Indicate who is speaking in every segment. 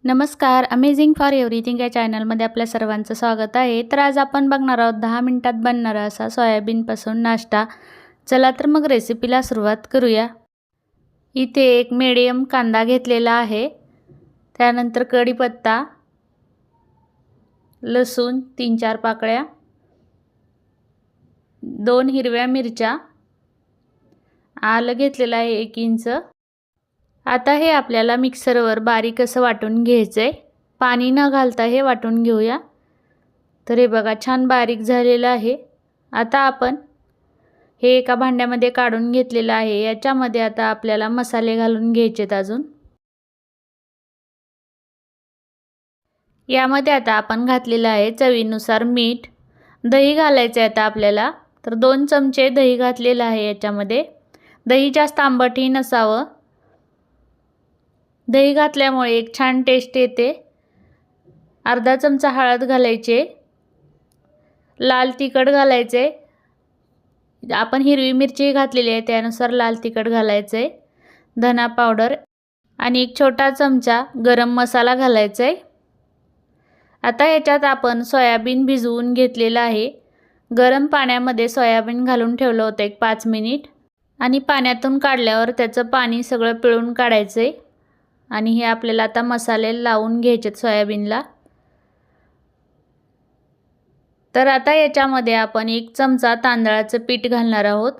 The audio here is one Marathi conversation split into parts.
Speaker 1: नमस्कार, अमेझिंग फॉर एव्हरीथिंग या चॅनलमध्ये आपल्या सर्वांचं स्वागत आहे। तर आज आपण बघणार आहोत 10 मिनिटात बनणारा असा सोयाबीनपासून नाश्ता। चला तर मग रेसिपीला सुरुवात करूया। इथे एक मीडियम कांदा घेतलेला आहे, त्यानंतर कढीपत्ता, लसूण 3-4 पाकळ्या, 2 हिरव्या मिरच्या, आलं घेतलेलं आहे 1 इंच। आता हे आपल्याला मिक्सरवर बारीक असं वाटून घ्यायचंय, पाणी न घालता हे वाटून घेऊया। तर हे बघा छान बारीक झालेलं आहे। आता आपण हे एका भांड्यामध्ये काढून घेतलेलं आहे। याच्यामध्ये आता आपल्याला मसाले घालून घ्यायचेत। अजून यामध्ये आता आपण घातलेलं आहे चवीनुसार मीठ, दही घालायचं आहे आता आपल्याला। तर 2 चमचे दही घातलेलं आहे याच्यामध्ये। दही जास्त आंबटही नसावं, दही घातल्यामुळे एक छान टेस्ट येते। अर्धा चमचा हळद घालायचे, लाल तिखट घालायचे, आपण हिरवी मिरची घातलेली आहे त्यानुसार लाल तिखट घालायचे, धना पावडर आणि 1 छोटा चमचा गरम मसाला घालायचा आहे। आता याच्यात आपण सोयाबीन भिजवून घेतलेलं आहे। गरम पाण्यामध्ये सोयाबीन घालून ठेवलं होतं 5 मिनिट आणि पाण्यातून काढल्यावर त्याचं पाणी सगळं पिळून काढायचे आणि हे आपल्याला आता मसाले लावून घ्यायचे सोयाबीनला। तर आता याच्यामध्ये आपण 1 चमचा तांदळाचं पीठ घालणार आहोत।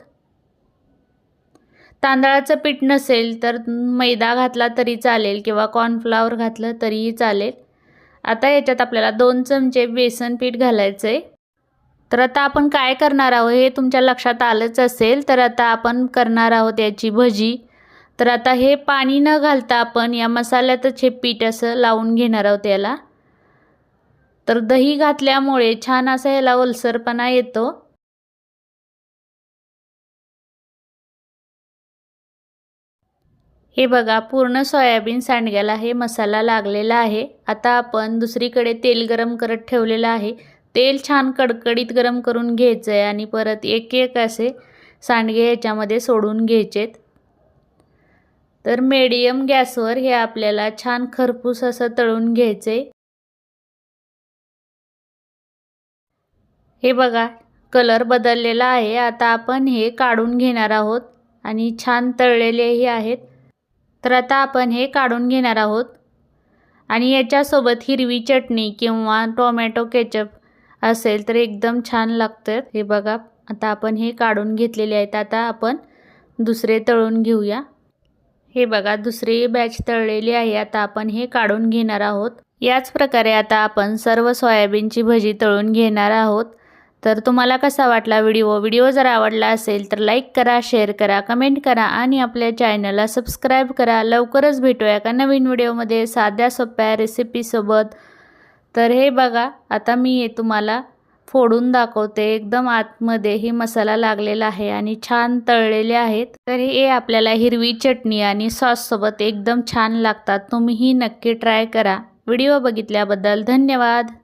Speaker 1: तांदळाचं पीठ नसेल तर मैदा घातला तरी चालेल किंवा कॉर्नफ्लॉवर घातलं तरीही चालेल। आता याच्यात आपल्याला 2 चमचे बेसन पीठ घालायचं आहे। तर आता आपण काय करणार आहोत हे तुमच्या लक्षात आलंच असेल। तर आता आपण करणार आहोत याची भजी। तर आता हे पाणी न घालता आपण या मसाल्यातच हे पीठ असं लावून घेणार आहोत याला। तर दही घातल्यामुळे छान असा याला ओलसरपणा येतो। हे बघा पूर्ण सोयाबीन सांडग्याला हे मसाला लागलेला आहे। आता आपण दुसरीकडे तेल गरम करत ठेवलेलं आहे। तेल छान कडकडीत गरम करून घ्यायचं आहे आणि परत एक एक असे सांडगे याच्यामध्ये सोडून घ्यायचेत। तर मीडियम गॅसवर हे आपल्याला छान खरपूस असं तळून घ्यायचे। हे बघा कलर बदललेला आहे। आता आपण हे काढून घेणार आहोत आणि छान तळलेलेही आहेत। तर आता आपण हे काढून घेणार आहोत आणि याच्यासोबत हिरवी चटणी किंवा टोमॅटो केचप असेल तर एकदम छान लागतं। हे बघा आता आपण हे काढून घेतलेले आहेत। आता आपण दुसरे तळून घेऊया। हे बघा दुसरी बॅच तळलेली आहे। आता आपण हे काढून घेणार आहोत। याच प्रकारे आता आपण सर्व सोयाबीनची भजी तळून घेणार आहोत। तर तुम्हाला कसा वाटला व्हिडिओ जर आवडला असेल तर लाईक करा, शेअर करा, कमेंट करा आणि आपल्या चॅनलला सबस्क्राईब करा। लवकरच भेटूया एका नवीन व्हिडिओमध्ये साध्या सोप्या रेसिपीसोबत। तर हे बघा आता मी हे तुम्हाला फोडून दाखवते। एकदम आतमध्ये ही मसाला लागलेला आहे आणि छान तळलेले आहेत। तर हे आपल्याला हिरवी चटणी आणि सॉस सोबत एकदम छान लागतात। तुम्हीही नक्की ट्राय करा। व्हिडिओ बघितल्याबद्दल धन्यवाद।